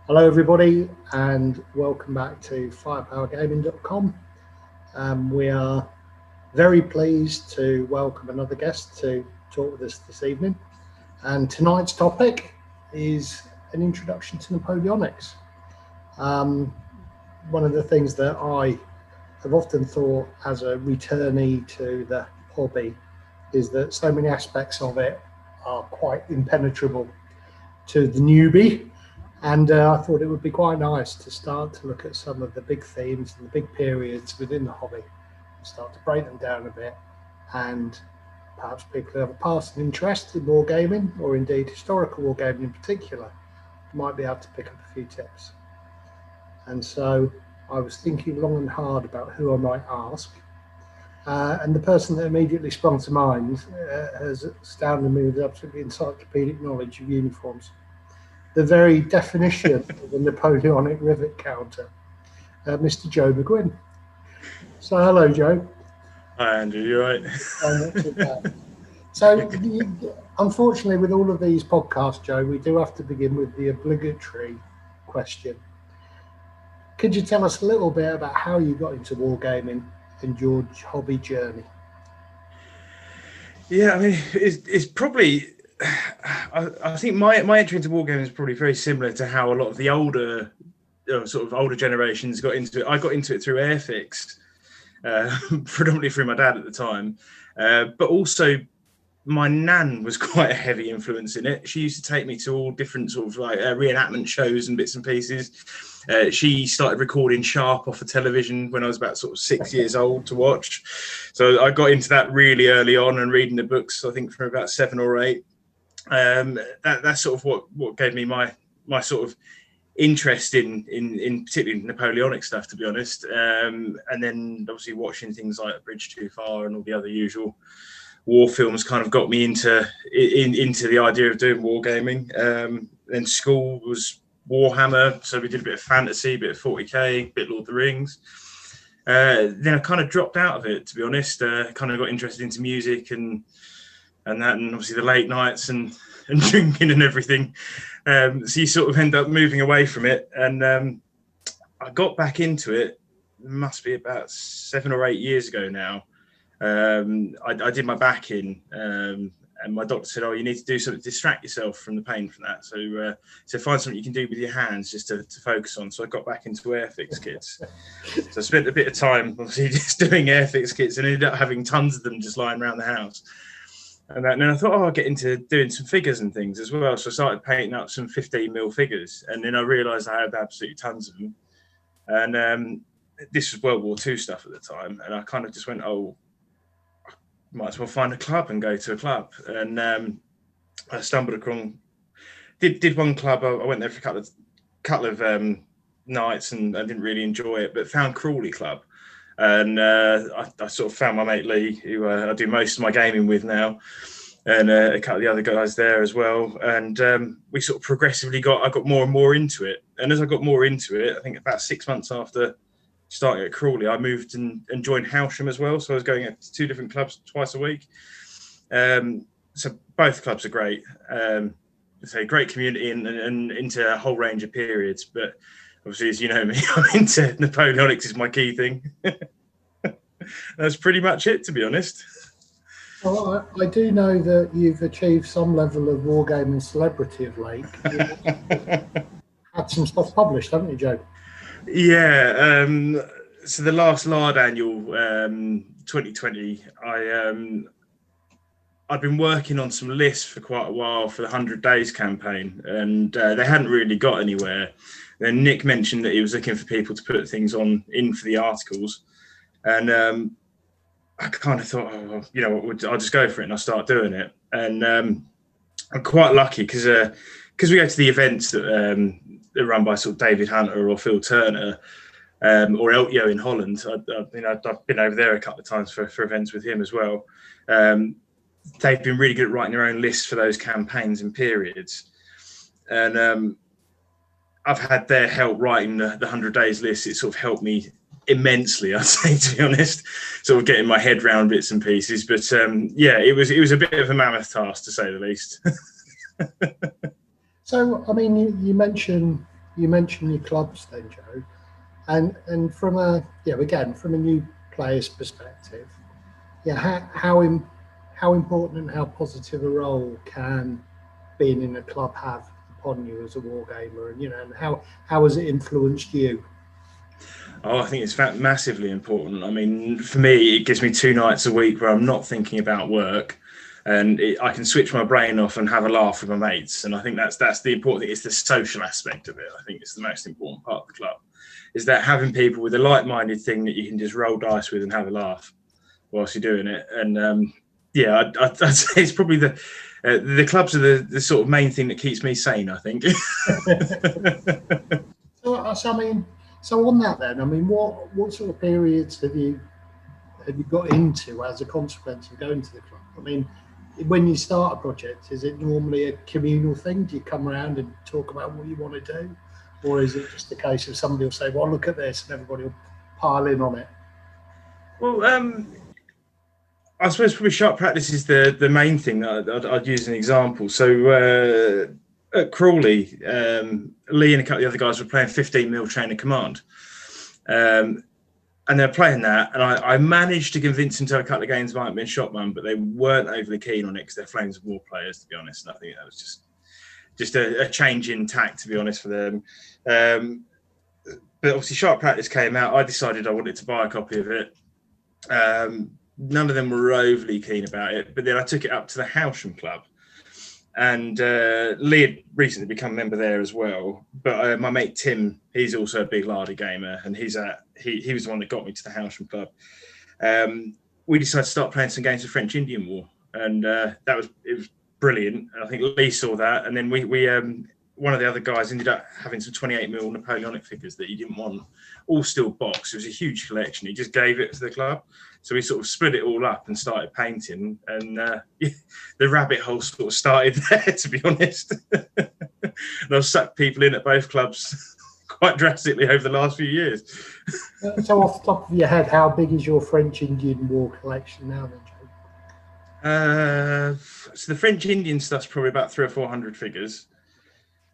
Hello everybody and welcome back to firepowergaming.com. We are very pleased to welcome another guest to talk with us this evening, and tonight's topic is an introduction to Napoleonics. One of the things that I have often thought as a returnee to the hobby is that so many aspects of it are quite impenetrable to the newbie. And I thought it would be quite nice to start to look at some of the big themes and the big periods within the hobby and start to break them down a bit. And perhaps people who have a passing interest in wargaming, or indeed historical wargaming in particular, might be able to pick up a few tips. And so I was thinking long and hard about who I might ask. And the person that immediately sprung to mind has astounded me with absolutely encyclopedic knowledge of uniforms. The very definition of a Napoleonic rivet counter, Mr. Joe McGuinn. So, hello, Joe. Hi, Andrew. You all right? Not too bad. So, unfortunately, with all of these podcasts, Joe, we do have to begin with the obligatory question. Could you tell us a little bit about how you got into wargaming and your hobby journey? Yeah, I mean, it's probably... I think my entry into wargaming is probably very similar to how a lot of the older generations got into it. I got into it through Airfix, predominantly through my dad at the time, but also my nan was quite a heavy influence in it. She used to take me to all different sort of like reenactment shows and bits and pieces. She started recording Sharp off of television when I was about sort of 6 years old to watch. So I got into that really early on and reading the books, I think from about 7 or 8. That's sort of what gave me my sort of interest in particularly Napoleonic stuff, to be honest. And then obviously watching things like Bridge Too Far and all the other usual war films kind of got me into the idea of doing wargaming. Then school was Warhammer, so we did a bit of fantasy, a bit of 40k, a bit Lord of the Rings. Then I kind of dropped out of it, to be honest. Kind of got interested into music and that, and obviously the late nights and drinking and everything. So you sort of end up moving away from it. And I got back into it, must be about 7 or 8 years ago now. I did my back in, and my doctor said, "Oh, you need to do something to distract yourself from the pain from that. So find something you can do with your hands just to focus on." So I got back into Airfix kits. So I spent a bit of time obviously just doing Airfix kits and ended up having tons of them just lying around the house. And then I thought, I'll get into doing some figures and things as well. So I started painting up some 15mm figures, and then I realised I had absolutely tons of them. And this was World War II stuff at the time, and I kind of just went, oh, I might as well find a club and go to a club. And I stumbled across, did one club. I went there for a couple of nights, and I didn't really enjoy it, but found Crawley Club. And I sort of found my mate Lee, who I do most of my gaming with now, and a couple of the other guys there as well. And we sort of progressively I got more and more into it. And as I got more into it, I think about 6 months after starting at Crawley, I moved and joined Howsham as well. So I was going to 2 different clubs twice a week. So both clubs are great. It's a great community and into a whole range of periods. But obviously, as you know me, I'm into Napoleonics is my key thing. That's pretty much it, to be honest. Well, I do know that you've achieved some level of wargaming celebrity of late. Had some stuff published, haven't you, Joe? Yeah. So the last Lard Annual 2020, I'd been working on some lists for quite a while for the 100 Days campaign, and they hadn't really got anywhere. Then Nick mentioned that he was looking for people to put things in for the articles. And I kind of thought, oh, you know, I'll just go for it and I'll start doing it. And I'm quite lucky because we go to the events that are run by sort of David Hunter or Phil Turner or Eltio in Holland. I've been over there a couple of times for events with him as well. They've been really good at writing their own lists for those campaigns and periods. And I've had their help writing the 100 Days list. It sort of helped me immensely, I'd say, to be honest, sort of getting my head around bits and pieces. But yeah, it was a bit of a mammoth task, to say the least. So, I mean, you mentioned you mentioned your clubs then, Joe, and from a again from a new player's perspective, how important and how positive a role can being in a club have upon you as a wargamer, and and how has it influenced you? Oh, I think it's massively important. I mean, for me, it gives me 2 nights a week where I'm not thinking about work, and I can switch my brain off and have a laugh with my mates. And I think that's the important thing. It's the social aspect of it. I think it's the most important part of the club, is that having people with a like-minded thing that you can just roll dice with and have a laugh whilst you're doing it. And I'd say it's probably the clubs are the sort of main thing that keeps me sane, I think. So I mean, so on that then, I mean, what sort of periods have you got into as a consequence of going to the club? I mean, when you start a project, is it normally a communal thing? Do you come around and talk about what you want to do? Or is it just a case of somebody will say, well, look at this, and everybody will pile in on it? Well, I suppose probably sharp practice is the main thing that I'd use an example. So at Crawley, Lee and a couple of the other guys were playing 15mm Chain of Command. And they're playing that, and I managed to convince them to have a couple of games might have been shotgun, but they weren't overly keen on it because they're Flames of War players, to be honest. And I think that was just a change in tack, to be honest, for them. But obviously, sharp practice came out. I decided I wanted to buy a copy of it. None of them were overly keen about it, but then I took it up to the Howsham Club. And Lee had recently become a member there as well. But my mate Tim, he's also a big Lardy gamer, and he was the one that got me to the Howsham Club. We decided to start playing some games of French Indian War, and it was brilliant. And I think Lee saw that, and then we one of the other guys ended up having some 28mm Napoleonic figures that he didn't want, all still boxed. It was a huge collection. He just gave it to the club. So we sort of split it all up and started painting. And the rabbit hole sort of started there, to be honest. And I've sucked people in at both clubs quite drastically over the last few years. So off the top of your head, how big is your French Indian War collection now then, Joe? So the French Indian stuff's probably about 300 or 400 figures.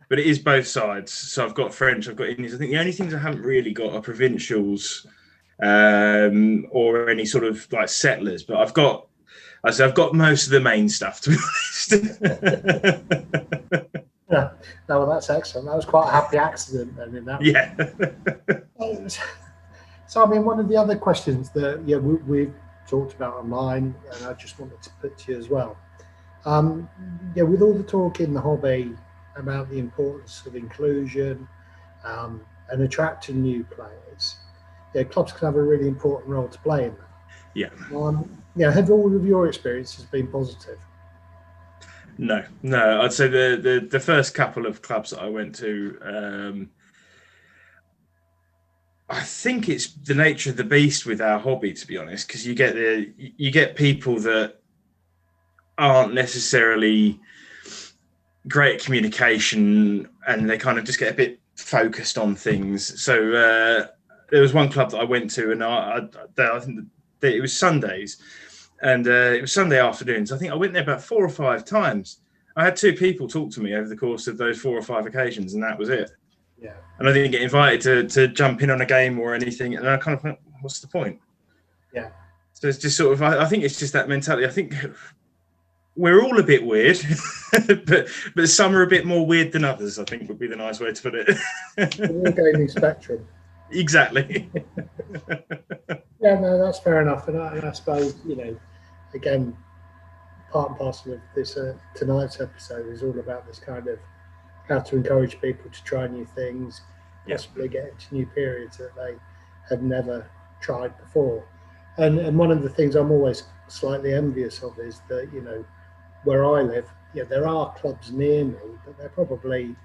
But it is both sides. So I've got French, I've got Indians. I think the only things I haven't really got are provincials or any sort of like settlers. But I've got most of the main stuff, to be honest. Yeah, no, well, that's excellent. That was quite a happy accident then in that. Yeah. So I mean, one of the other questions that we've talked about online, and I just wanted to put to you as well. With all the talk in the hobby about the importance of inclusion and attracting new players, clubs can have a really important role to play in that. Yeah. Have all of your experiences been positive? No. I'd say the first couple of clubs that I went to, I think it's the nature of the beast with our hobby, to be honest, because you get people that aren't necessarily great at communication, and they kind of just get a bit focused on things. So there was one club that I went to, and I think it was Sundays, and it was Sunday afternoons. I think I went there about 4 or 5 times. I had 2 people talk to me over the course of those 4 or 5 occasions, and that was it. Yeah. And I didn't get invited to jump in on a game or anything, and I kind of went, what's the point? Yeah. So it's just sort of, I think it's just that mentality. I think we're all a bit weird, but some are a bit more weird than others, I think would be the nice way to put it. The wargaming spectrum. Exactly. Yeah, no, that's fair enough. And I suppose, again, part and parcel of this tonight's episode is all about this kind of how to encourage people to try new things, possibly get into new periods that they have never tried before. And one of the things I'm always slightly envious of is that, where I live, there are clubs near me, but they're probably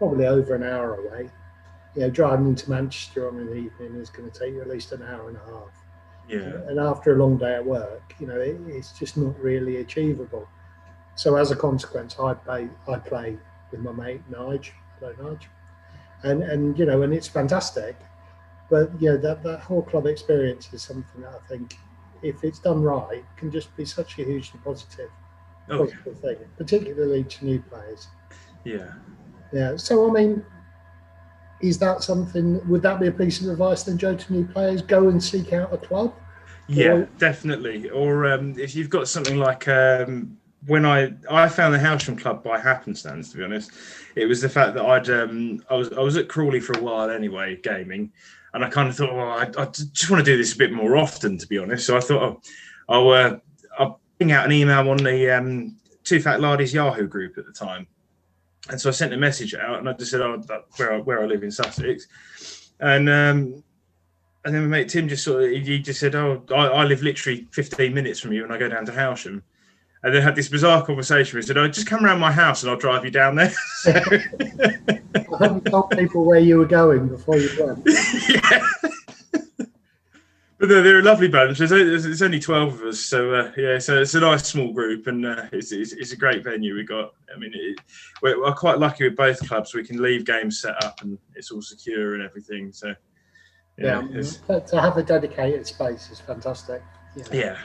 over an hour away. Driving into Manchester on an evening is going to take you at least an hour and a half. Yeah. And after a long day at work, it's just not really achievable. So as a consequence, I play with my mate Nige. Hello, Nige. And it's fantastic. But that whole club experience is something that I think, if it's done right, can just be such a hugely positive thing, particularly to new players. Yeah. Yeah. So I mean, is that something? Would that be a piece of advice then, Joe, to new players? Go and seek out a club. Yeah, definitely. Or if you've got something like when I found the Hailsham Club by happenstance, to be honest, it was the fact that I was at Crawley for a while anyway, gaming, and I kind of thought, I just want to do this a bit more often, to be honest. So I thought, I'll ping out an email on the Two Fat Lardies Yahoo group at the time, and so I sent a message out, and I just said, where I live in Sussex, and then my mate Tim just he just said, I live literally 15 minutes from you and I go down to Hailsham. And then had this bizarre conversation. He said, just come around my house and I'll drive you down there. I hope you told people where you were going before you went. Yeah. But they're a lovely bunch. There's only 12 of us. So, so it's a nice small group and it's a great venue we got. I mean, we're quite lucky with both clubs. We can leave games set up and it's all secure and everything. So, yeah, to have a dedicated space is fantastic. Yeah.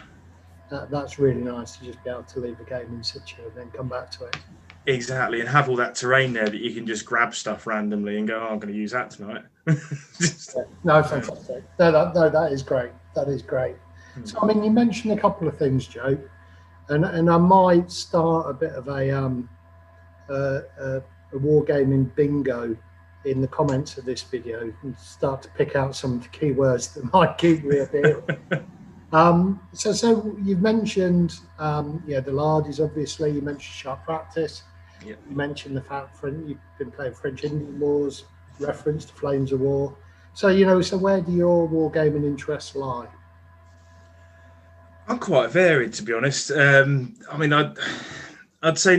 That's really nice to just be able to leave a game in situ and then come back to it. Exactly, and have all that terrain there that you can just grab stuff randomly and go, I'm going to use that tonight. No, fantastic. No, that is great. That is great. So, I mean, you mentioned a couple of things, Joe, and I might start a bit of a wargaming bingo in the comments of this video and start to pick out some of the keywords that might keep reappearing. So you've mentioned the Lardies, obviously. You mentioned Sharp Practice. Yep. You mentioned the fact you've been playing French Indian Wars, reference to Flames of War. So so where do your wargaming interests lie? I'm quite varied, to be honest. I mean, I'd say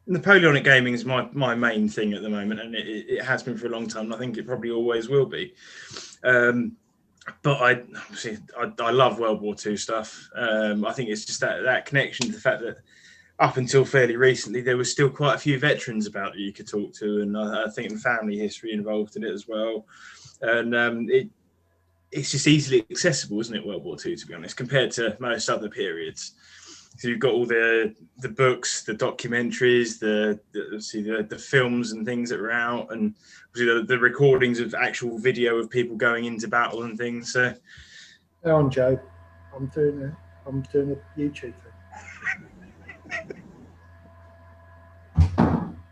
Napoleonic gaming is my main thing at the moment, and it has been for a long time. And I think it probably always will be. But I love World War II stuff. I think it's just that connection to the fact that up until fairly recently, there was still quite a few veterans about that you could talk to, and I think the family history involved in it as well. And it's just easily accessible, isn't it, World War II, to be honest, compared to most other periods. So you've got all the books, the documentaries, the films and things that were out, and the recordings of actual video of people going into battle and things. So, go on, Joe. I'm doing a YouTube thing.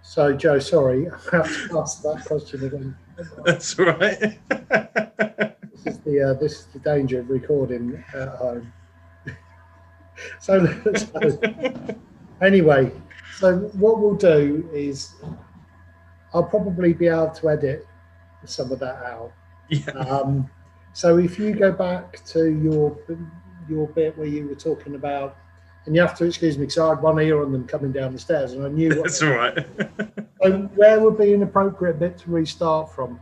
So, Joe, sorry, I have to ask that question again. That's all right. This is the danger of recording at home. So anyway, so what we'll do is I'll probably be able to edit some of that out. Yeah. So if you go back to your bit where you were talking about, and you have to excuse me because I had one ear on them coming down the stairs and I knew that's all right. So where would be an appropriate bit to restart from?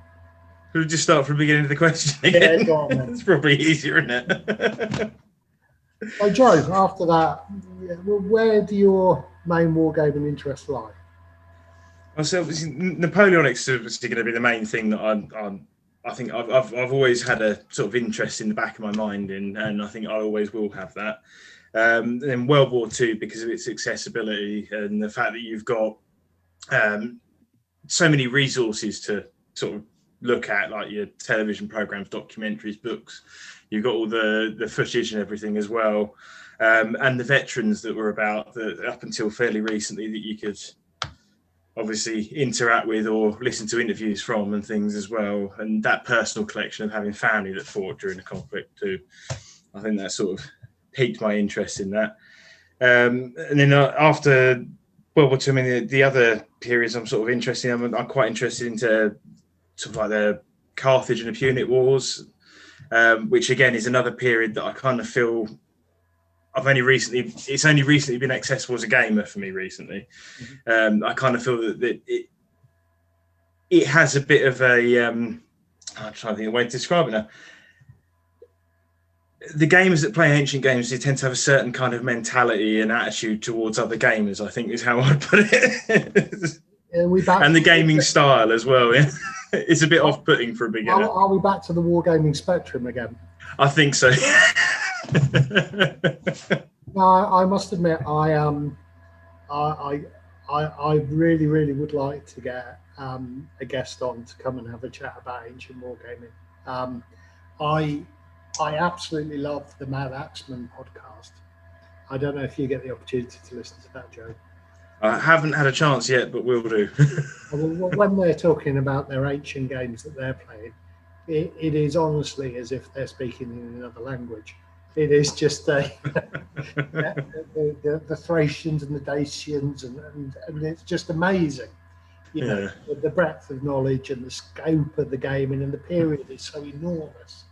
We'll just start from the beginning of the question again. Yeah, go on, then. It's probably easier, isn't it? So, Joe, after that, where do your main wargaming interests lie? Well, so Napoleonic's obviously going to be the main thing that I think I've always had a sort of interest in the back of my mind in, and I think I always will have that. Then World War II, because of its accessibility and the fact that you've got so many resources to sort of look at, like your television programs, documentaries, books. You've got all the footage and everything as well, and the veterans that were about up until fairly recently that you could obviously interact with or listen to interviews from and things as well. And that personal collection of having family that fought during the conflict too. I think that sort of piqued my interest in that. And then after World War II, I mean, the other periods I'm sort of interested in, I'm quite interested into sort of like the Carthage and the Punic Wars, which again is another period that I kind of feel it's only recently been accessible as a gamer for me recently. I kind of feel that it has a bit of a, I'm trying to think of a way to describe it now. The gamers that play ancient games, they tend to have a certain kind of mentality and attitude towards other gamers, I think is how I'd put it. And the gaming style as well. Yeah. It's a bit off-putting for a beginner. Are we back to the wargaming spectrum again? I think so. No, I must admit, I really, really would like to get a guest on to come and have a chat about ancient wargaming. I absolutely love the Mad Axeman podcast. I don't know if you get the opportunity to listen to that, Joe. I haven't had a chance yet, but will do. Well, when they're talking about their ancient games that they're playing, it is honestly as if they're speaking in another language. It is just the Thracians and the Dacians, and it's just amazing. You know, the breadth of knowledge and the scope of the gaming, and the period is so enormous.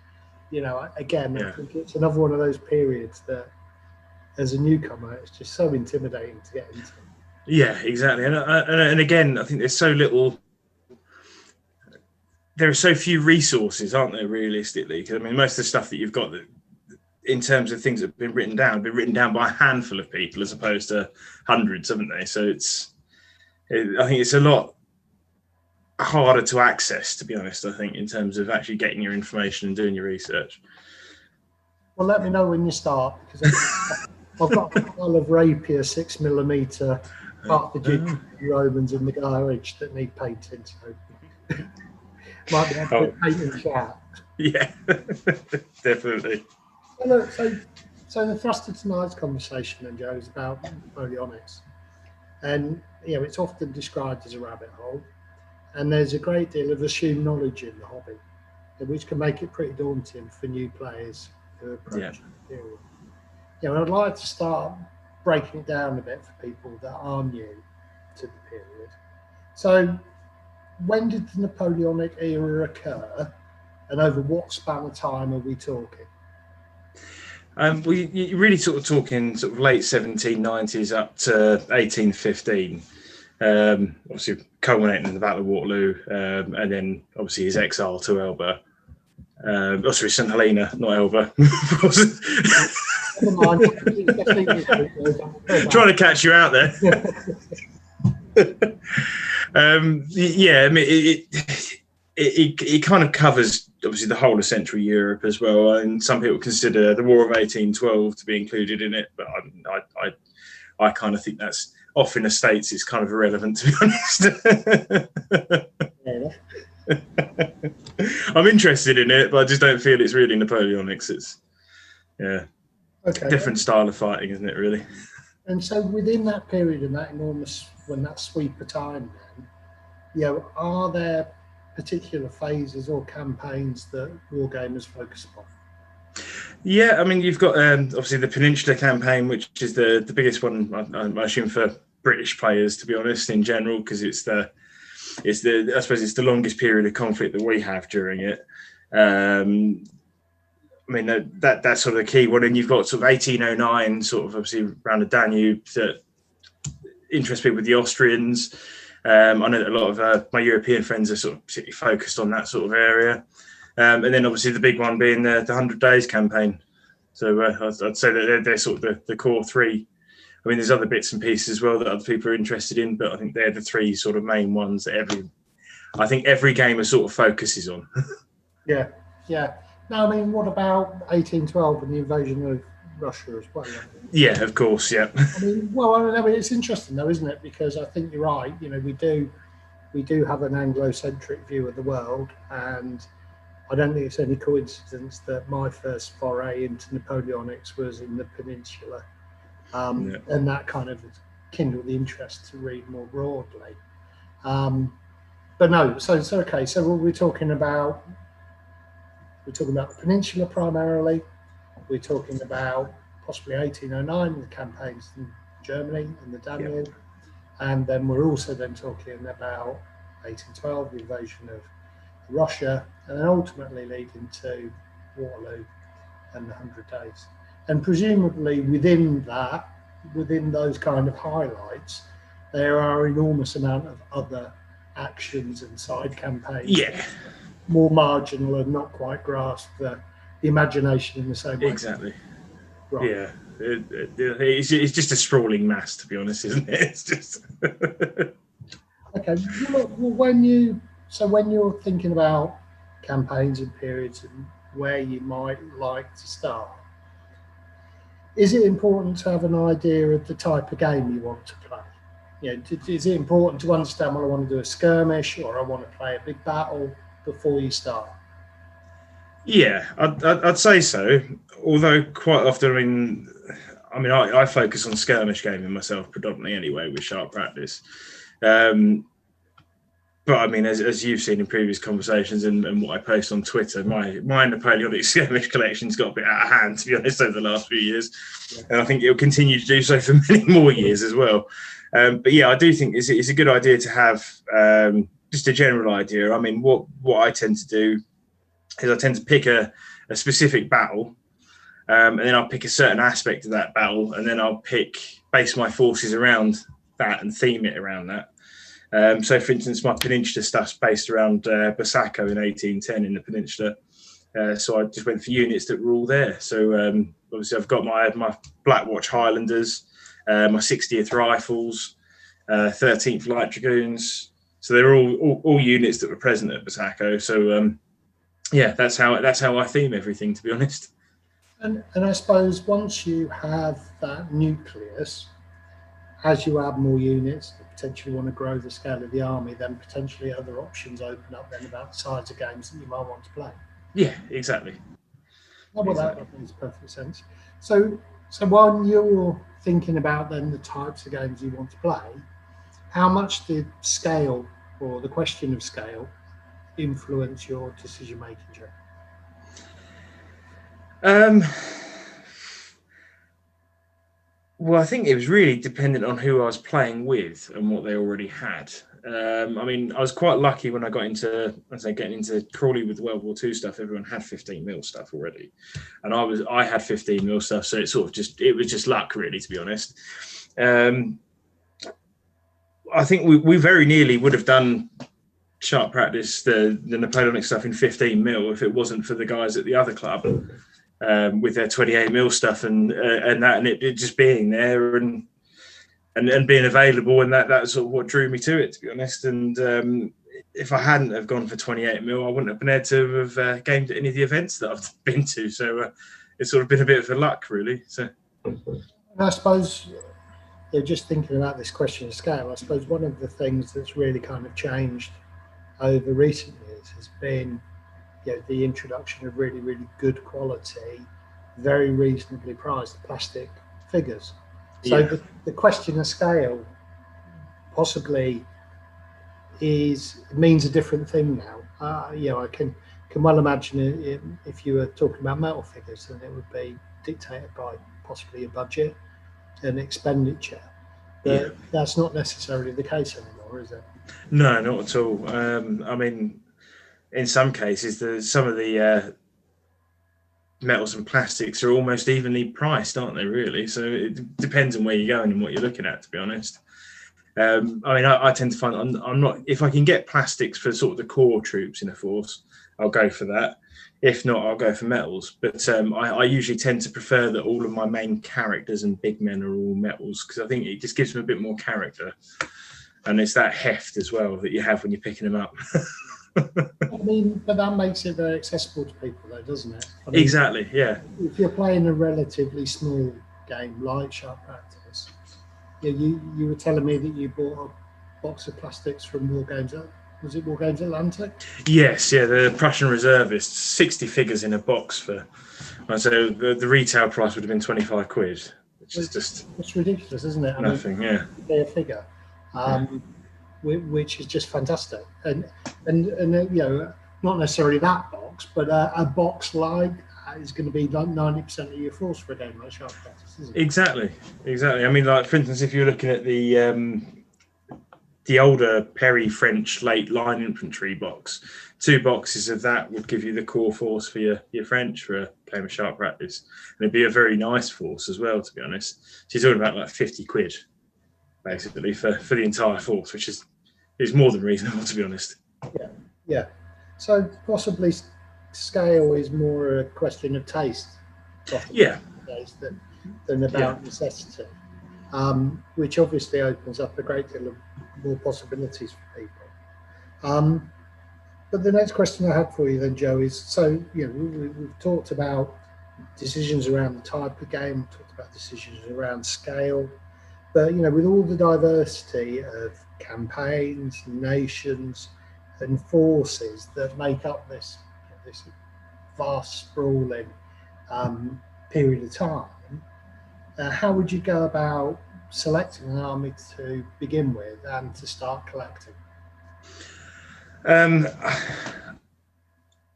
You know, again, I think it's another one of those periods that, as a newcomer, it's just so intimidating to get into. Yeah, exactly. And again, I think there's so little. There are so few resources, aren't there? Realistically, because I mean, most of the stuff that you've got, that, in terms of things that have been written down by a handful of people as opposed to hundreds, haven't they? So I think it's a lot harder to access, to be honest. I think in terms of actually getting your information and doing your research. Well, let me know when you start, because I've got a pile of rapier 6mm part of the Romans in the garage that need painting, so might be able to paint and chat. Yeah, definitely. So the thrust of tonight's conversation, then, Joe, is about Napoleonics, and you know, it's often described as a rabbit hole, and there's a great deal of assumed knowledge in the hobby, which can make it pretty daunting for new players who approach the period. You know, I'd like to start breaking it down a bit for people that are new to the period. So, when did the Napoleonic era occur, and over what span of time are we talking? Well, you're really sort of talking sort of late 1790s up to 1815. Obviously, culminating in the Battle of Waterloo, and then obviously his exile to Elba. St Helena, not Elba. Trying to catch you out there. I mean, it kind of covers obviously the whole of Central Europe as well, and some people consider the War of 1812 to be included in it, but I kind of think that's off in the States. It's kind of irrelevant, to be honest. I'm interested in it, but I just don't feel it's really Napoleonics. It's different style of fighting, isn't it? Really. And so within that period and that sweep of time, then, you know, are there particular phases or campaigns that wargamers focus upon? Yeah, I mean, you've got obviously the Peninsular campaign, which is the biggest one, I assume, for British players, to be honest, in general, because I suppose it's the longest period of conflict that we have during it. I mean, that's sort of the key one. And you've got sort of 1809, sort of obviously around the Danube, that interests people with the Austrians. I know that a lot of my European friends are sort of particularly focused on that sort of area. And then obviously the big one being the 100 Days campaign. So I'd say that they're sort of the core three. I mean, there's other bits and pieces as well that other people are interested in, but I think they're the three sort of main ones that every gamer sort of focuses on. Yeah. Now, I mean, what about 1812 and the invasion of Russia as well? Yeah, of course, yeah. I mean, it's interesting though, isn't it? Because I think you're right. You know, we do have an Anglo-centric view of the world, and I don't think it's any coincidence that my first foray into Napoleonics was in the Peninsula, and that kind of kindled the interest to read more broadly. But no, so okay. So we're talking about the Peninsula primarily. We're talking about possibly 1809, the campaigns in Germany and the Danube, and then we're also then talking about 1812, the invasion of Russia, and then ultimately leading to Waterloo and the 100 Days. And presumably within those kind of highlights, there are an enormous amount of other actions and side campaigns. Yeah. More marginal and not quite grasp the imagination in the same way. Exactly. Right. Yeah. It's just a sprawling mass, to be honest, isn't it? It's just. Okay. Well, when you're thinking about campaigns and periods and where you might like to start, is it important to have an idea of the type of game you want to play? is it important to understand, well, I want to do a skirmish or I want to play a big battle before you start? Yeah, I'd say so. Although quite often, I focus on skirmish gaming myself predominantly anyway with sharp practice. But I mean, as you've seen in previous conversations and what I post on Twitter, my Napoleonic skirmish collection's got a bit out of hand, to be honest, over the last few years. Yeah. And I think it'll continue to do so for many more years as well. But yeah, I do think it's a good idea to have just a general idea. I mean, what I tend to do is I tend to pick a specific battle, and then I'll pick a certain aspect of that battle, and then I'll base my forces around that and theme it around that. So, for instance, my Peninsula stuff's based around Basacco in 1810 in the Peninsula. So I just went for units that were all there. So obviously I've got my Black Watch Highlanders, my 60th Rifles, 13th Light Dragoons. So they're all units that were present at Basacco. So yeah, that's how I theme everything, to be honest. And I suppose once you have that nucleus, as you add more units, potentially want to grow the scale of the army, then potentially other options open up then about the size of games that you might want to play. Yeah, exactly. Well, exactly. That makes perfect sense. So while you're thinking about then the types of games you want to play, how much did scale or the question of scale influence your decision making, Joe? Well, I think it was really dependent on who I was playing with and what they already had. I mean, I was quite lucky when I got into, getting into Crawley with World War II stuff. Everyone had 15mm stuff already, and I had 15mm stuff, so it was just luck, really, to be honest. I think we very nearly would have done sharp practice, the Napoleonic stuff in 15mm if it wasn't for the guys at the other club. With their 28mm stuff and it just being there and being available, and that's sort of what drew me to it, to be honest. And if I hadn't have gone for 28mm, I wouldn't have been able to have gamed at any of the events that I've been to. So it's sort of been a bit of a luck, really. So, and I suppose, just thinking about this question of scale, I suppose one of the things that's really kind of changed over recent years has been the introduction of really, really good quality, very reasonably priced plastic figures. So the question of scale possibly means a different thing now. I can well imagine it, if you were talking about metal figures, then it would be dictated by possibly a budget and expenditure. But that's not necessarily the case anymore, is it? No, not at all. I mean, in some cases, some of the metals and plastics are almost evenly priced, aren't they, really? So it depends on where you're going and what you're looking at, to be honest. I mean, I tend to find I'm not, if I can get plastics for sort of the core troops in a force, I'll go for that. If not, I'll go for metals. But I usually tend to prefer that all of my main characters and big men are all metals, because I think it just gives them a bit more character. And it's that heft as well that you have when you're picking them up. I mean, but that makes it very accessible to people, though, doesn't it? I mean, exactly, yeah. If you're playing a relatively small game like Sharp Practice, you were telling me that you bought a box of plastics from War Games. Was it War Games Atlantic? Yes, the Prussian Reservists, 60 figures in a box for. So the retail price would have been 25 quid, which is just. It's ridiculous, isn't it? Nothing, a figure. Which is just fantastic, and not necessarily that box, but a box like that is going to be like 90% of your force for a game like Sharp Practice, isn't it? Exactly. I mean, like, for instance, if you're looking at the older Perry French late line infantry box, 2 boxes of that would give you the core force for your French for playing with Sharp Practice, and it'd be a very nice force as well, to be honest. So you're talking about like 50 quid. Basically, for the entire force, which is more than reasonable, to be honest. Yeah. So possibly scale is more a question of taste. Than about necessity, which obviously opens up a great deal of more possibilities for people. But the next question I had for you then, Joe, is so we've talked about decisions around the type of game, talked about decisions around scale. But with all the diversity of campaigns, nations, and forces that make up this vast, sprawling period of time, how would you go about selecting an army to begin with and to start collecting?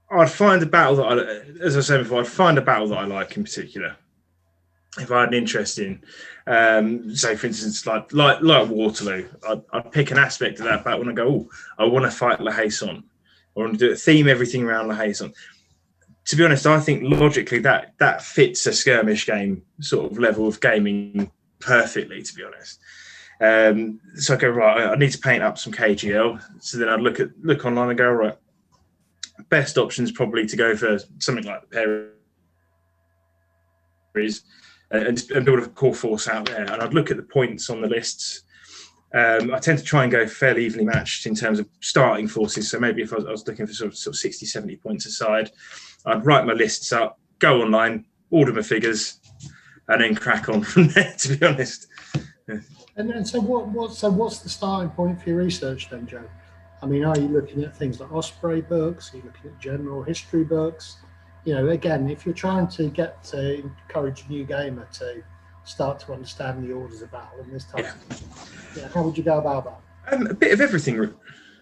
I'd find a battle that, as I said before, I'd find a battle that I like in particular. If I had an interest in, say for instance, like Waterloo, I'd pick an aspect of that battle and I go, oh, I want to fight La Haye-Sainte, or I want to theme everything around La Haye-Sainte. To be honest, I think logically that fits a skirmish game sort of level of gaming perfectly, to be honest. So I go, right, I need to paint up some KGL. So then I'd look online and go, right, best option is probably to go for something like the Perry's and build a core force out there. And I'd look at the points on the lists. I tend to try and go fairly evenly matched in terms of starting forces. So maybe if I was looking for sort of 60, 70 points aside, I'd write my lists up, go online, order my figures, and then crack on from there, to be honest. Yeah. And so what's the starting point for your research then, Joe? I mean, are you looking at things like Osprey books? Are you looking at general history books? Again, if you're trying to encourage a new gamer to start to understand the orders of battle and this type of thing, how would you go about that? A bit of everything.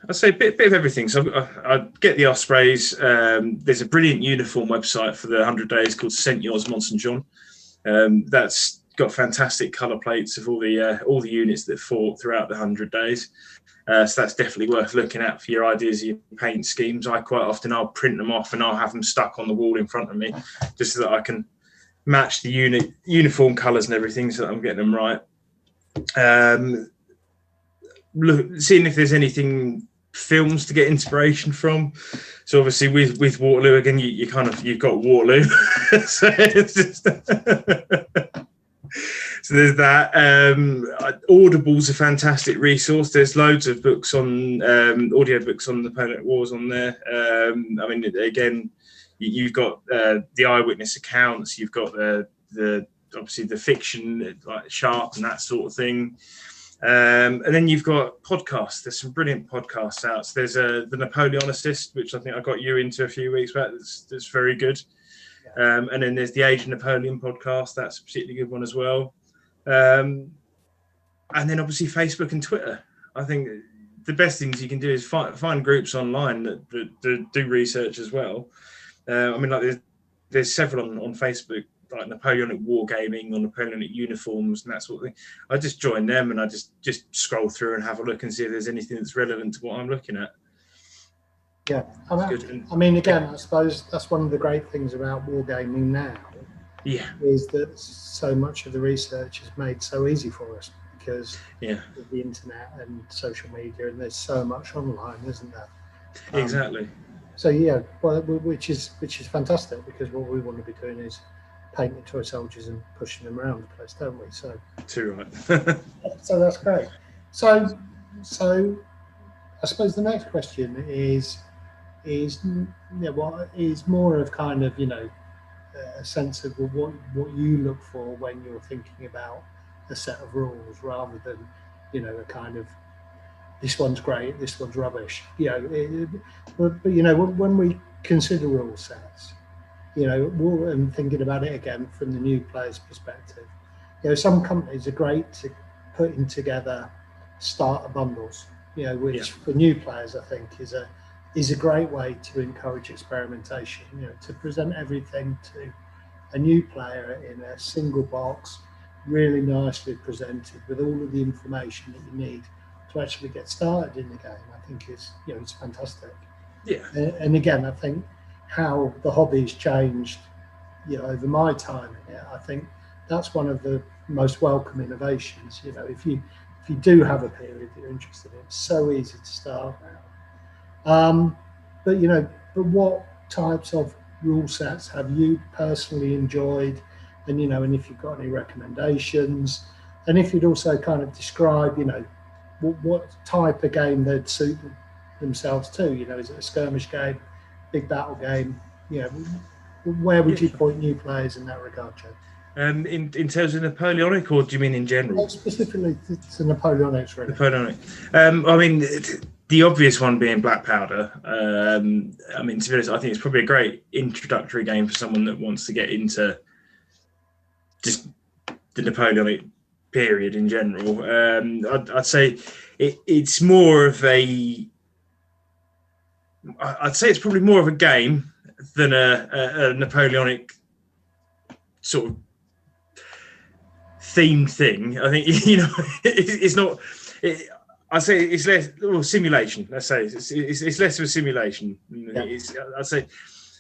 I'd say a bit of everything. So I'd get the Ospreys. There's a brilliant uniform website for the 100 days called St. Yours, Mont St. John. That's got fantastic colour plates of all the units that fought throughout the 100 days. So that's definitely worth looking at for your ideas of your paint schemes. I'll print them off and I'll have them stuck on the wall in front of me just so that I can match the uniform colours and everything so that I'm getting them right. Seeing if there's anything films to get inspiration from. So obviously with Waterloo again, you've got Waterloo. So it's just so there's that. Audible's a fantastic resource. There's loads of books on audio books on the Napoleonic Wars on there. I mean, again, you've got the eyewitness accounts. You've got the obviously the fiction like Sharp and that sort of thing. And then you've got podcasts. There's some brilliant podcasts out. So there's the Napoleonicist, which I think I got you into a few weeks back. That's very good. And then there's the Age of Napoleon podcast. That's a particularly good one as well. And then obviously Facebook and Twitter. I think the best things you can do is find groups online that do research as well. I mean, like there's several on Facebook, like Napoleonic wargaming or Napoleonic uniforms and that sort of thing. I just join them and I just scroll through and have a look and see if there's anything that's relevant to what I'm looking at. Yeah, I mean, again, I suppose that's one of the great things about wargaming now. Yeah, is that so much of the research is made so easy for us because of the internet and social media, and there's so much online, isn't there? Exactly. So which is fantastic because what we want to be doing is painting toy soldiers and pushing them around the place, don't we? So too right. So that's great. So I suppose the next question is what is more of kind of a sense of what you look for when you're thinking about a set of rules rather than a kind of this one's great, this one's rubbish. But when we consider rule sets, and thinking about it again from the new player's perspective, some companies are great to putting together starter bundles, which for new players I think is a great way to encourage experimentation, to present everything to a new player in a single box, really nicely presented with all of the information that you need to actually get started in the game. I think it's fantastic. Yeah. And again, I think how the hobby's changed, over my time in it, I think that's one of the most welcome innovations. If you do have a period that you're interested in, it's so easy to start now. But what types of rule sets have you personally enjoyed, and and if you've got any recommendations, and if you'd also kind of describe, what type of game they'd suit themselves to. Is it a skirmish game, big battle game? Where would you point new players in that regard, Joe? In terms of Napoleonic, or do you mean in general? Specifically to Napoleonics, really. Napoleonic. I mean, the obvious one being Black Powder. I mean, to be honest, I think it's probably a great introductory game for someone that wants to get into just the Napoleonic period in general. I'd say it's more of a. I'd say it's probably more of a game than a Napoleonic sort of themed thing. I think it's not. I'd say it's less simulation. Let's say it's less of a simulation. Yeah. I'd say,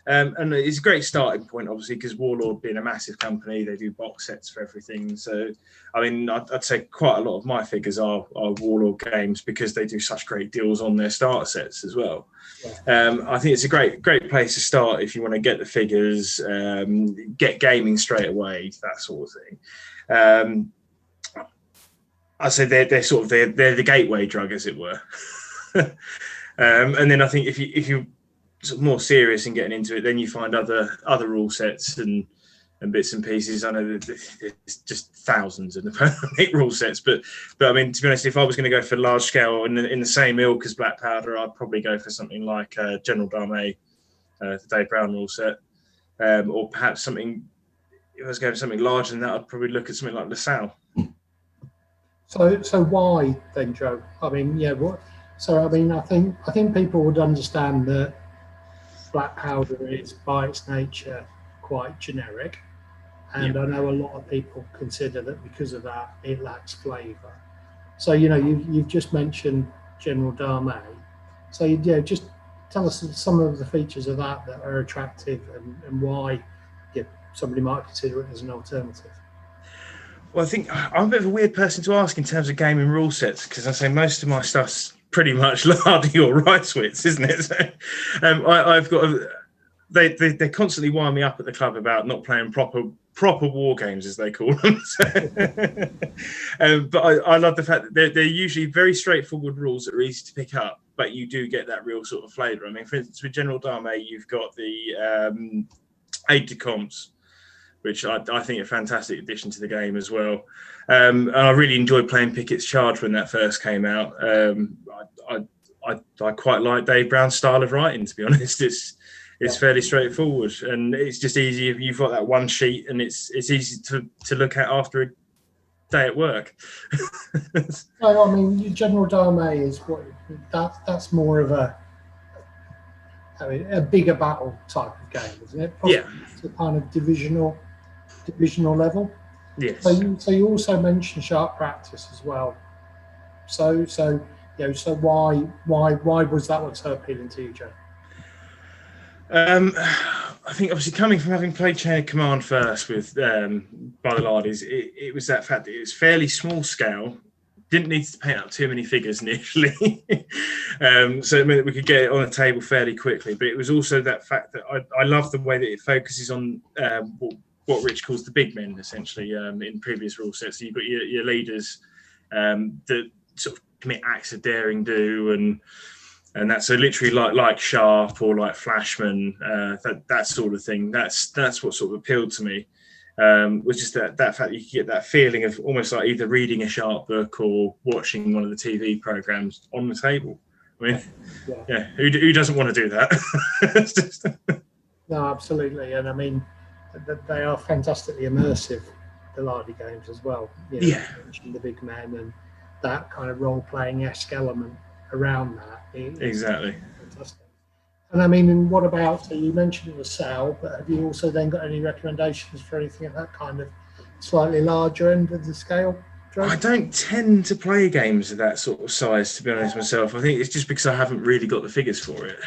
and it's a great starting point, obviously, because Warlord being a massive company, they do box sets for everything. So, I mean, I'd say quite a lot of my figures are Warlord games because they do such great deals on their starter sets as well. Yeah. I think it's a great place to start if you want to get the figures, get gaming straight away, that sort of thing. I say they're the gateway drug, as it were. And then I think if you sort of more serious in getting into it, then you find other rule sets and bits and pieces. I know that there's just thousands of rule sets, but I mean, to be honest, if I was going to go for large scale in the same ilk as Black Powder, I'd probably go for something like General Darmé, the Dave Brown rule set, or perhaps something. If I was going for something larger than that, I'd probably look at something like LaSalle. So why then, Joe? I mean, yeah. What? So I mean, I think people would understand that Black Powder is by its nature quite generic, and I know a lot of people consider that because of that it lacks flavour. So you've just mentioned General Darmé. So just tell us some of the features of that are attractive and why somebody might consider it as an alternative. Well, I think I'm a bit of a weird person to ask in terms of gaming rule sets because I say most of my stuff's pretty much Lardy or Ricewitz, isn't it? So, I've got they constantly wind me up at the club about not playing proper war games, as they call them. But I love the fact that they're usually very straightforward rules that are easy to pick up, but you do get that real sort of flavour. I mean, for instance, with General Darmé, you've got the aide de camps, which I think are a fantastic addition to the game as well. And I really enjoyed playing Pickett's Charge when that first came out. I quite like Dave Brown's style of writing, to be honest. It's fairly straightforward, and it's just easy if you've got that one sheet, and it's easy to look at after a day at work. So, I mean, General Darmé is that's more of a bigger battle type of game, isn't it? Possibly it's a kind of divisional level. Yes. So you also mentioned sharp practice as well. So why was that one so appealing to you, Joe? I think obviously coming from having played Chain of Command first with by the Lardies, it was that fact that it was fairly small scale. Didn't need to paint up too many figures initially, so it meant that we could get it on a table fairly quickly. But it was also that fact that I love the way that it focuses on what Rich calls the big men, essentially, in previous rule sets. So you've got your leaders that sort of commit acts of daring do, and that's so literally like Sharp or like Flashman, that sort of thing. That's what sort of appealed to me. Was just that fact that you could get that feeling of almost like either reading a Sharp book or watching one of the TV programs on the table. I mean, who doesn't want to do that? No, absolutely, and I mean, they are fantastically immersive, the Lardy games as well. You mentioned the big men and that kind of role-playing-esque element around that. Exactly. Fantastic. And I mean, and what about, so you mentioned LaSalle, but have you also then got any recommendations for anything at that kind of slightly larger end of the scale? Joe? I don't tend to play games of that sort of size, to be honest myself. I think it's just because I haven't really got the figures for it.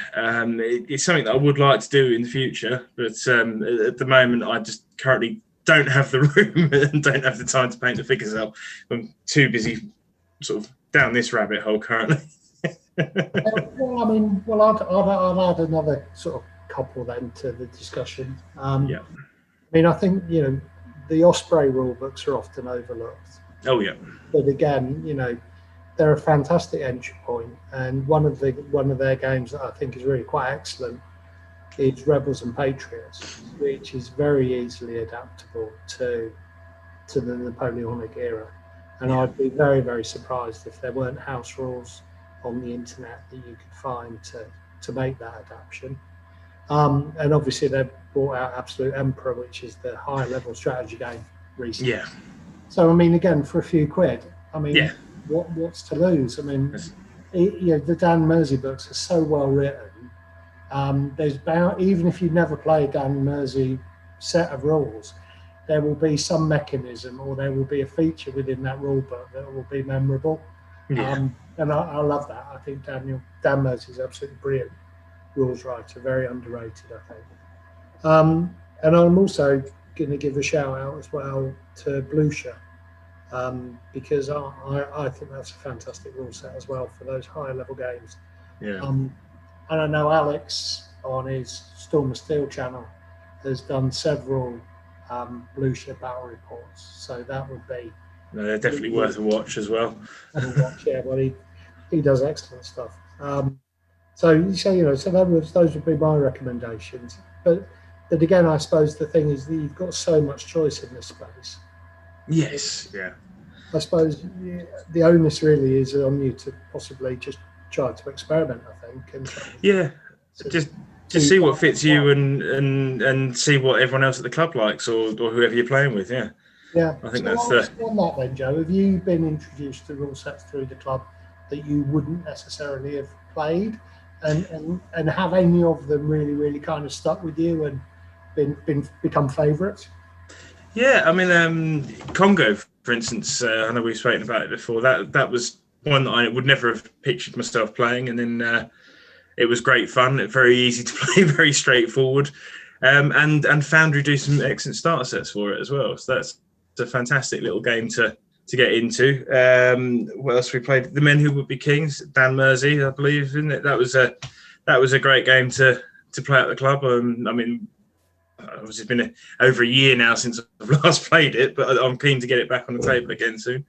It's something that I would like to do in the future, but at the moment I just currently don't have the room and don't have the time to paint the figures up. I'm too busy sort of down this rabbit hole currently. Well, I mean, I'll add another sort of couple then to the discussion. I mean, I think the Osprey rule books are often overlooked. Oh yeah. But again, they're a fantastic entry point, and one of their games that I think is really quite excellent is Rebels and Patriots, which is very easily adaptable to the Napoleonic era. And Yeah. I'd be very, very surprised if there weren't house rules on the internet that you could find to make that adaptation. And obviously they've brought out Absolute Emperor, which is the higher level strategy game recently. Yeah. So I mean, again, for a few quid, I mean, Yeah. what's to lose? I mean, the Dan Mersey books are so well written. There's even if you've never played Dan Mersey set of rules, there will be some mechanism or there will be a feature within that rule book that will be memorable. Yeah. And I love that. I think Dan Mersey is absolutely brilliant rules writer, very underrated, I think. And I'm also going to give a shout out as well to Blucher, because I think that's a fantastic rule set as well for those higher level games. Yeah. And I know Alex on his Storm of Steel channel has done several Blucher battle reports, so that would be they're definitely worth a watch as well. Yeah, well, he does excellent stuff. So those would be my recommendations. But again, I suppose the thing is that you've got so much choice in this space. Yes, yeah. I suppose the onus really is on you to possibly just try to experiment, I think. And just see what fits you and see what everyone else at the club likes or whoever you're playing with. Yeah. Yeah. I think on that then, Joe, have you been introduced to rule sets through the club that you wouldn't necessarily have played? And have any of them really kind of stuck with you and become favourites? Yeah, I mean, Congo, for instance, I know we've spoken about it before. That was one that I would never have pictured myself playing, and then it was great fun. Very easy to play, very straightforward, and Foundry do some excellent starter sets for it as well. So that's a fantastic little game to get into. What else we played? The Men Who Would Be Kings, Dan Mersey, I believe, isn't it? That was a great game to play at the club. I mean, it's been over a year now since I've last played it, but I'm keen to get it back on the table again soon.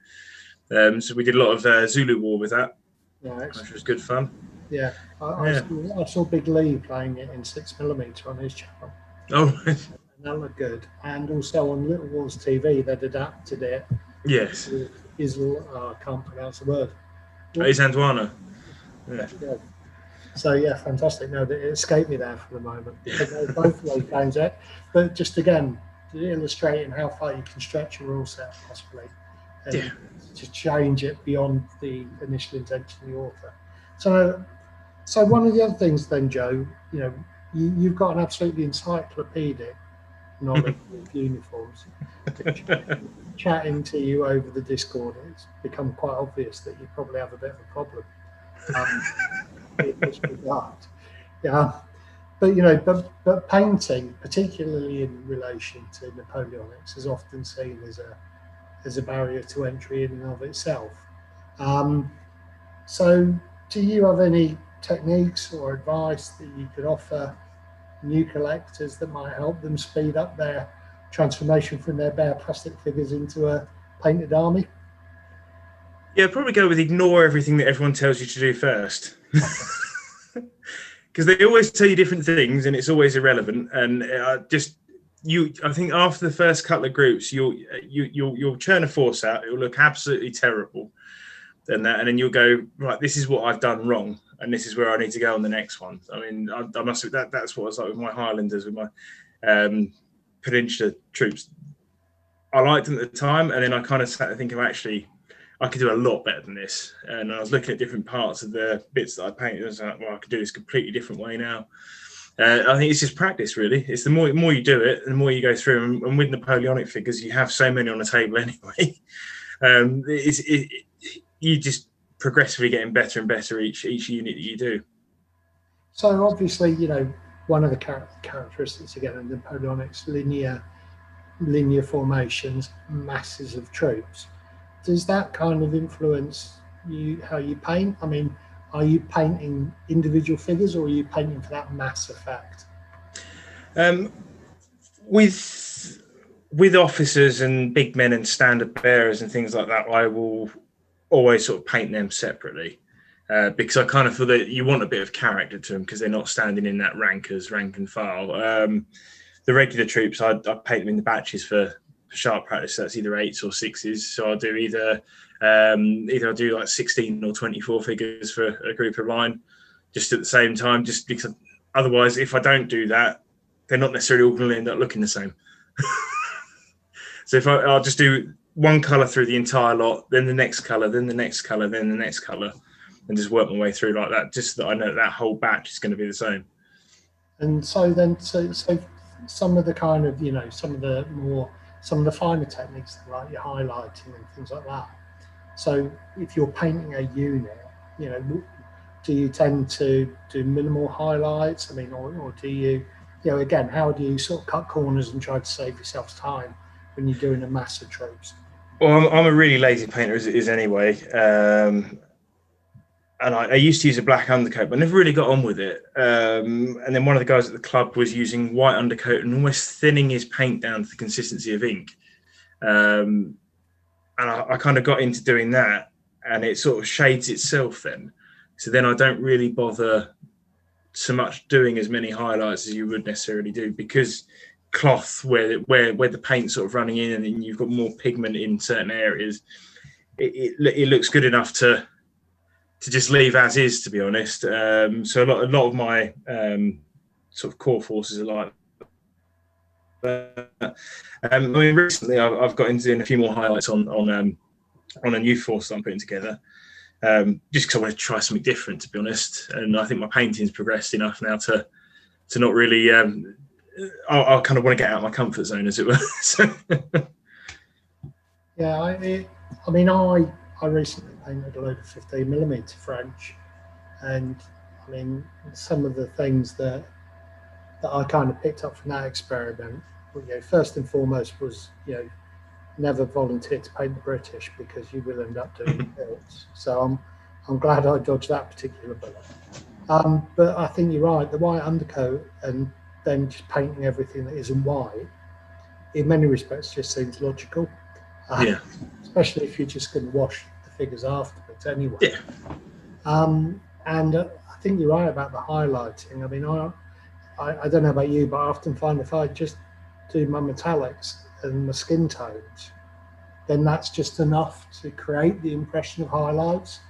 So we did a lot of Zulu War with that, which was good fun. Yeah, I saw Big Lee playing it in 6mm on his channel. Oh, and that looked good. And also on Little Wars TV, they'd adapted it. Yes. I can't pronounce the word. Is Antoine. Yeah. So yeah, fantastic. No, it escaped me there for the moment because they both those games out. But just again, illustrating how far you can stretch a rule set possibly, and to change it beyond the initial intention of the author. So one of the other things then, Joe, you've got an absolutely encyclopedic knowledge of uniforms. Chatting to you over the Discord, it's become quite obvious that you probably have a bit of a problem. In this regard. Yeah, but painting, particularly in relation to Napoleonics, is often seen as a barrier to entry in and of itself. So, do you have any techniques or advice that you could offer new collectors that might help them speed up their transformation from their bare plastic figures into a painted army? Yeah, probably go with ignore everything that everyone tells you to do first. Because they always tell you different things and it's always irrelevant. And I think after the first couple of groups, you'll churn a force out. It will look absolutely terrible. And then you'll go, right, this is what I've done wrong. And this is where I need to go on the next one. I mean, I must admit that's what I was like with my Highlanders, with my Peninsula troops. I liked them at the time. And then I kind of sat there thinking, actually, I could do a lot better than this. And I was looking at different parts of the bits that I painted. I was like, well, I could do this a completely different way now. I think it's just practice, really. It's the more you do it, the more you go through. And with Napoleonic figures, you have so many on the table anyway. You just progressively getting better and better each unit that you do. So obviously, one of the characteristics, again, of Napoleonic's linear formations, masses of troops. Does that kind of influence how you paint? I mean, are you painting individual figures or are you painting for that mass effect? With officers and big men and standard bearers and things like that, I will always sort of paint them separately. because I kind of feel that you want a bit of character to them because they're not standing in that rank and file. The regular troops, I paint them in the batches for sharp practice. So that's either 8s or 6s. So I'll do either I'll do like 16 or 24 figures for a group of mine, just at the same time, just because otherwise, if I don't do that, they're not necessarily all going to end up looking the same. So if I'll just do one colour through the entire lot, then the next colour, then the next colour, then the next colour, and just work my way through like that, just so that I know that whole batch is going to be the same. And so then, so some of the kind of, some of the finer techniques, like your highlighting and things like that. So if you're painting a unit, do you tend to do minimal highlights? I mean, or do you, again, how do you sort of cut corners and try to save yourself time when you're doing a mass of troops? Well, I'm a really lazy painter as it is anyway. And I used to use a black undercoat, but never really got on with it. And then one of the guys at the club was using white undercoat and almost thinning his paint down to the consistency of ink. And I kind of got into doing that, and it sort of shades itself then. So then I don't really bother so much doing as many highlights as you would necessarily do, because cloth where the paint's sort of running in and then you've got more pigment in certain areas, it looks good enough to just leave as is, to be honest. So a lot of my sort of core forces are like that. I mean, recently I've got into doing a few more highlights on a new force that I'm putting together, just because I want to try something different, to be honest. And I think my painting's progressed enough now to not really. I kind of want to get out of my comfort zone, as it were. So. Yeah, I mean, I recently painted a load of 15mm French, and I mean, some of the things that I kind of picked up from that experiment, first and foremost was, never volunteer to paint the British, because you will end up doing builds. So I'm glad I dodged that particular bullet. But I think you're right, the white undercoat and then just painting everything that isn't white, in many respects, just seems logical. Yeah. Especially if you're just going to wash the figures afterwards anyway. Yeah. And I think you're right about the highlighting. I mean, I don't know about you, but I often find if I just do my metallics and my skin tones, then that's just enough to create the impression of highlights.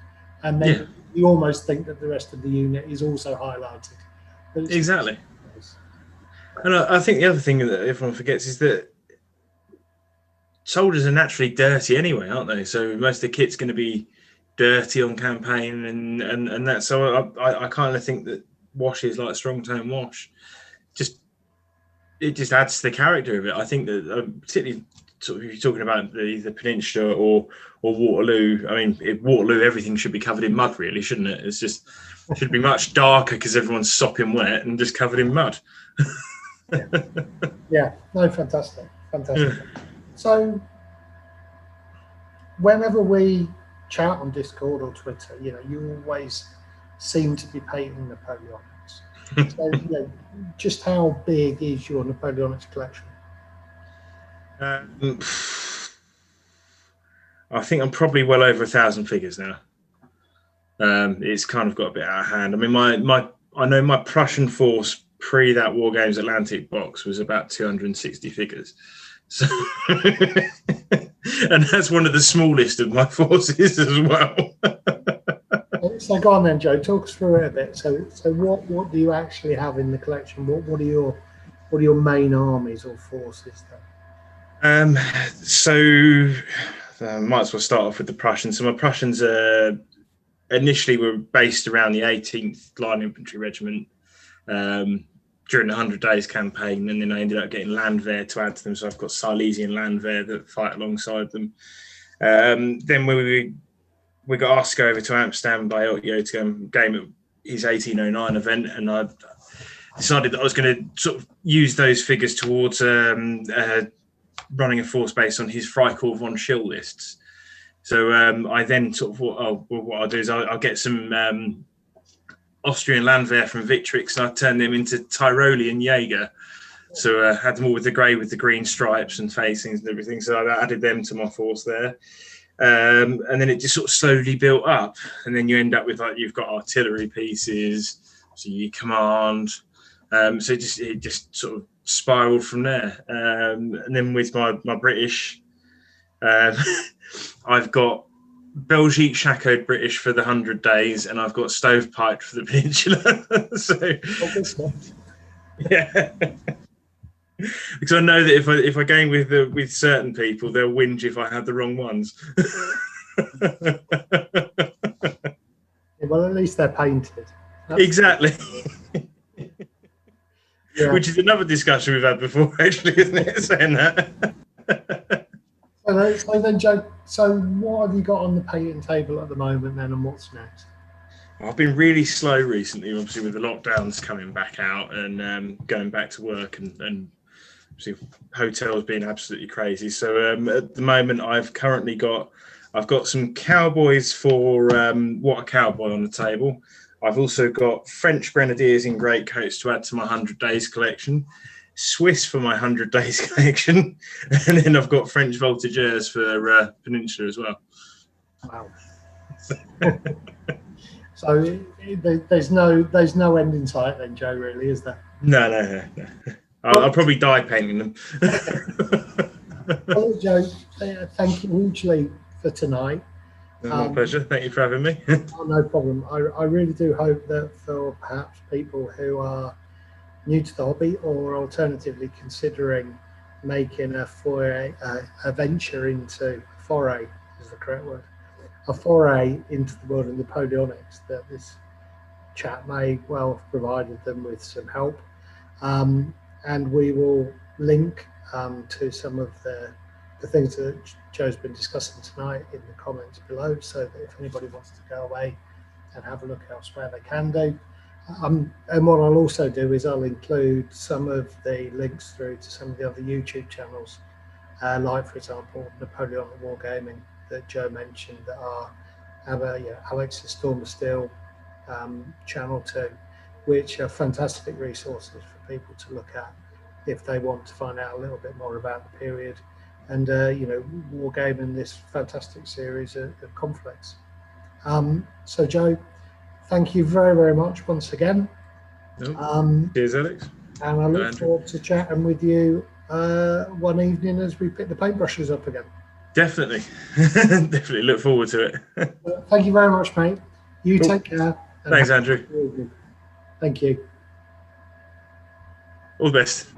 And then you almost think that the rest of the unit is also highlighted. Exactly. And I think the other thing that everyone forgets is that soldiers are naturally dirty anyway, aren't they? So most of the kit's going to be dirty on campaign, and that. So I kind of think that washes, like strong tone wash, it just adds to the character of it. I think that particularly sort of if you're talking about the Peninsula or Waterloo. I mean, Waterloo, everything should be covered in mud, really, shouldn't it? It's just should be much darker because everyone's sopping wet and just covered in mud. Yeah, no, fantastic. Yeah. So whenever we chat on Discord or Twitter, you always seem to be painting Napoleonics. So, just how big is your Napoleonics collection? I think I'm probably well over 1,000 figures now. It's kind of got a bit out of hand. I mean, I know my Prussian force pre that War Games Atlantic box was about 260 figures. So, and that's one of the smallest of my forces as well. So go on then, Joe. Talk us through it a bit. So what do you actually have in the collection? What are your main armies or forces then? Might as well start off with the Prussians. So my Prussians initially were based around the 18th Line Infantry Regiment during the 100 Days campaign, and then I ended up getting Landwehr to add to them. So I've got Silesian Landwehr that fight alongside them. Then we got asked to go over to Amsterdam by Eltio to go game at his 1809 event, and I decided that I was going to sort of use those figures towards running a force based on his Freikorps von Schill lists. So I then sort of thought, what I'll do is I'll get some Austrian Landwehr from Victrix, and I turned them into Tyrolean Jaeger. So had them all with the grey with the green stripes and facings and everything. So I added them to my force there. and then it just sort of slowly built up, and then you end up with, like, you've got artillery pieces, so your command. So it just sort of spiraled from there. And then with my British, I've got Belgique Shackled British for the 100 days, and I've got Stovepiped for the Peninsula. So, yeah. Because I know that if I game with certain people, they'll whinge if I have the wrong ones. Well, at least they're painted. Exactly. Yeah. Which is another discussion we've had before, actually, isn't it? Saying that. So then, Joe, so what have you got on the painting table at the moment then, and what's next? I've been really slow recently, obviously, with the lockdowns coming back out and going back to work, and obviously hotels being absolutely crazy. So at the moment, I've got some cowboys for What a Cowboy on the table. I've also got French Grenadiers in greatcoats to add to my 100 Days collection, Swiss for my 100 Days collection, and then I've got French Voltigeurs for Peninsula as well. Wow. So there's no end in sight then, Joe, really, is there? No. I'll probably die painting them. Well, Joe, thank you hugely for tonight. My pleasure. Thank you for having me. Oh, no problem. I really do hope that for perhaps people who are new to the hobby, or alternatively considering making a venture into foray is the correct word, a foray into the world of Napoleonics, that this chat may well have provided them with some help. And we will link to some of the things that Joe's been discussing tonight in the comments below, so that if anybody wants to go away and have a look elsewhere, they can do. And what I'll also do is I'll include some of the links through to some of the other YouTube channels, like, for example, Napoleonic Wargaming that Joe mentioned, that have Alex's Storm of Steel channel too, which are fantastic resources for people to look at if they want to find out a little bit more about the period and wargaming, this fantastic series of conflicts. So Joe, thank you very, very much once again. Cheers, Alex. And I look forward to chatting with you one evening as we pick the paintbrushes up again. Definitely. Definitely look forward to it. Thank you very much, mate. You take care. Thanks, Andrew. Thank you. All the best.